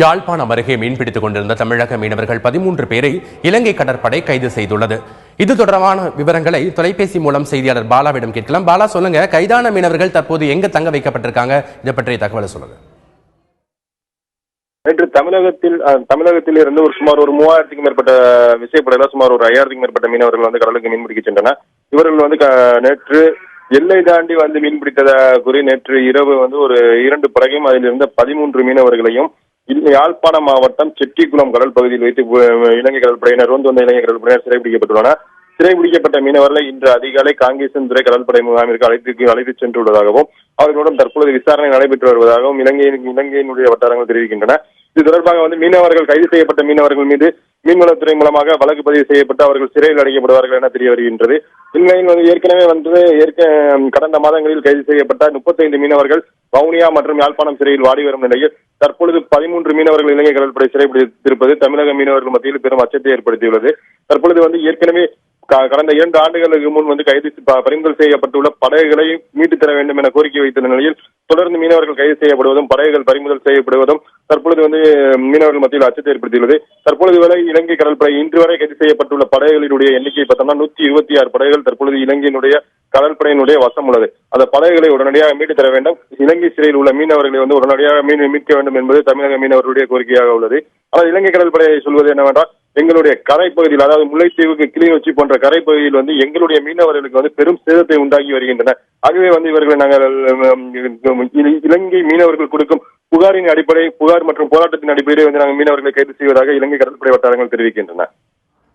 யாழ்ப்பாணம் அருகே மீன்பிடித்துக் கொண்டிருந்த தமிழக மீனவர்கள் 13 பேரை இலங்கை கடற்படை கைது செய்துள்ளது. இது தொடர்பான விவரங்களை தொலைபேசி மூலம் செய்தியாளர் பாலாவிடம் கேட்கலாம். பாலா, சொல்லுங்க, கைதான மீனவர்கள் தற்போது எங்க தங்க வைக்கப்பட்டிருக்காங்க? இதை பற்றிய தகவலை சொல்லுங்க. நேற்று தமிழகத்தில் இருந்து சுமார் 3000க்கும் மேற்பட்ட விசைப்படையில சுமார் 5000க்கும் மேற்பட்ட மீனவர்கள் கடலுக்கு மீன்பிடிக்க சென்றனர். இவர்கள் நேற்று எல்லை தாண்டி மீன் பிடித்தத கூறி நேற்று இரவு 2 படகையும் அதிலிருந்த 13 மீனவர்களையும் யாழ்ப்பாணம் மாவட்டம் செட்டிக்குளம் கடல் பகுதியில் வைத்து இலங்கை கடற்படையினர் இலங்கை கடற்படையினர் சிறைபிடிக்கப்பட்டுள்ளனர். சிறைபிடிக்கப்பட்ட மீனவர்களை இன்று அதிகாலை காங்கேசன்துறை கடற்படை முகாமிற்கு அழைத்து சென்றுள்ளதாகவும் அவர்களுடன் தற்பொழுது விசாரணை நடைபெற்று வருவதாகவும் இலங்கையினுடைய வட்டாரங்கள் தெரிவிக்கின்றன. இது தொடர்பாக மீனவர்கள் கைது செய்யப்பட்ட மீனவர்கள் மீது மீன்வளத்துறை மூலமாக வழக்கு பதிவு செய்யப்பட்டு அவர்கள் சிறையில் அடைக்கப்படுவார்கள் என தெரிய வருகின்றது. இந்நிலையில் ஏற்கனவே கடந்த மாதங்களில் கைது செய்யப்பட்ட 35 மீனவர்கள் வவுனியா மற்றும் யாழ்ப்பாணம் சிறையில் வாடி வரும் நிலையில் தற்பொழுது 13 மீனவர்கள் இலங்கை கடற்படை சிறைப்பிடித்திருப்பது தமிழக மீனவர்கள் மத்தியில் பெரும் அச்சத்தை ஏற்படுத்தியுள்ளது. தற்பொழுது ஏற்கனவே கடந்த 2 ஆண்டுகளுக்கு முன் கைது பறிமுதல் செய்யப்பட்டுள்ள படகுகளை மீட்டு தர வேண்டும் என கோரிக்கை வைத்துள்ள நிலையில் தொடர்ந்து மீனவர்கள் கைது செய்யப்படுவதும் படகுகள் பறிமுதல் செய்யப்படுவதும் தற்பொழுது மீனவர்கள் மத்தியில் அச்சத்தை ஏற்படுத்தியுள்ளது. தற்பொழுது வரை இலங்கை கடற்படை இன்று வரை கைது செய்யப்பட்டுள்ள படகுகளினுடைய எண்ணிக்கை பார்த்தோம்னா 126 படகுகள் தற்பொழுது இலங்கையினுடைய கடற்படையினுடைய வசம் உள்ளது. அந்த படகுகளை உடனடியாக மீட்டு தர வேண்டும், இலங்கை சிறையில் உள்ள மீனவர்களை உடனடியாக மீட்க வேண்டும் என்பது தமிழக மீனவர்களுடைய கோரிக்கையாக உள்ளது. ஆனால் இலங்கை கடற்படையை சொல்வது என்னவென்றால், எங்களுடைய கரைப்பகுதியில், அதாவது முல்லைத்தீவுக்கு கிளிநொச்சி போன்ற கரைப்பகுதியில் எங்களுடைய மீனவர்களுக்கு பெரும் சேதத்தை உண்டாக்கி வருகின்றன. ஆகவே இவர்களை நாங்கள் இலங்கை மீனவர்கள் கொடுக்கும் புகார் மற்றும் போராட்டத்தின் அடிப்படையில் நாங்கள் மீனவர்களை கைது செய்வதாக இலங்கை கடற்படை வட்டாரங்கள் தெரிவிக்கின்றன.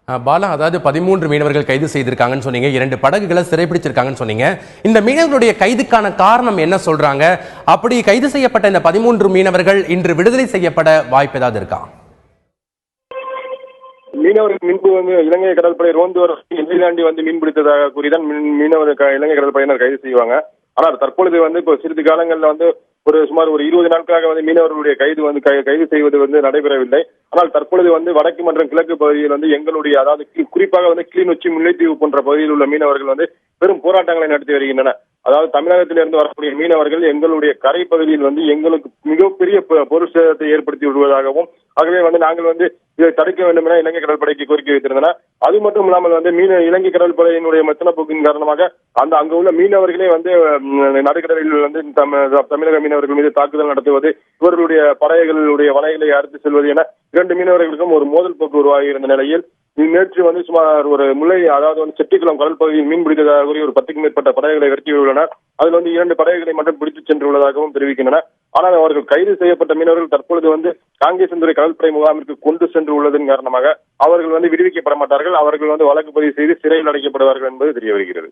பாலா, அதாவது 13 மீனவர்கள் கைது செய்திருக்காங்கன்னு சொன்னீங்க, 2 படகுகளை சிறைப்பிடிச்சிருக்காங்கன்னு சொன்னீங்க. இந்த மீனவர்களுடைய கைதுக்கான காரணம் என்ன சொல்றாங்க? அப்படி கைது செய்யப்பட்ட இந்த 13 மீனவர்கள் இன்று விடுதலை செய்யப்பட வாய்ப்பு ஏதாவது இருக்கா? மீனவர்கள் முன்பு இலங்கை கடற்படை ரோந்து எல்லை தாண்டி மீன் பிடித்ததாக கூறிதான் மீனவர் இலங்கை கடற்படையினர் கைது செய்வாங்க. ஆனால் தற்பொழுது இப்போ சிறிது காலங்களில் சுமார் 20 நாட்களாக மீனவர்களுடைய கைது செய்வது நடைபெறவில்லை. ஆனால் தற்பொழுது வடக்கு மற்றும் கிழக்கு பகுதியில் எங்களுடைய, அதாவது குறிப்பாக கிளிநொச்சி முல்லைத்தீவு போன்ற பகுதியில் உள்ள மீனவர்கள் பெரும் போராட்டங்களை நடத்தி வருகின்றனர். அதாவது தமிழகத்திலிருந்து வரக்கூடிய மீனவர்கள் எங்களுடைய கரை பகுதியில் எங்களுக்கு மிகப்பெரிய பொருள் சேதத்தை ஏற்படுத்தி விடுவதாகவும், ஆகவே நாங்கள் இதை தடுக்க வேண்டும் என இலங்கை கடற்படைக்கு கோரிக்கை வைத்திருந்தனர். அது மட்டும் இல்லாமல் இலங்கை கடற்படையினுடைய மெத்தன போக்கின் காரணமாக அங்கு உள்ள மீனவர்களே நடுக்கடலில் தமிழக மீனவர்கள் மீது தாக்குதல் நடத்துவது, இவர்களுடைய படகுகளுடைய வலைகளை அறுத்து செல்வது என 2 மீனவர்களுக்கும் ஒரு மோதல் போக்கு உருவாகி இருந்த நிலையில் நேற்று சுமார் அதாவது செட்டிக்குளம் கடல் பகுதியில் மீன் பிடித்ததாக கூறி 10க்கும் மேற்பட்ட படகுகளை விரட்டியுள்ளனர். அதில் 2 படகுகளை மட்டும் பிடித்து சென்றுள்ளதாகவும் தெரிவிக்கின்றனர். ஆனால் அவர்கள் கைது செய்யப்பட்ட மீனவர்கள் தற்பொழுது காங்கேசன்துறை கடற்படை முகாமிற்கு கொண்டு சென்று உள்ளதன் காரணமாக அவர்கள் விடுவிக்கப்பட மாட்டார்கள். அவர்கள் வழக்கு பதிவு செய்து சிறையில் அடைக்கப்படுவார்கள் என்பது தெரிய வருகிறது.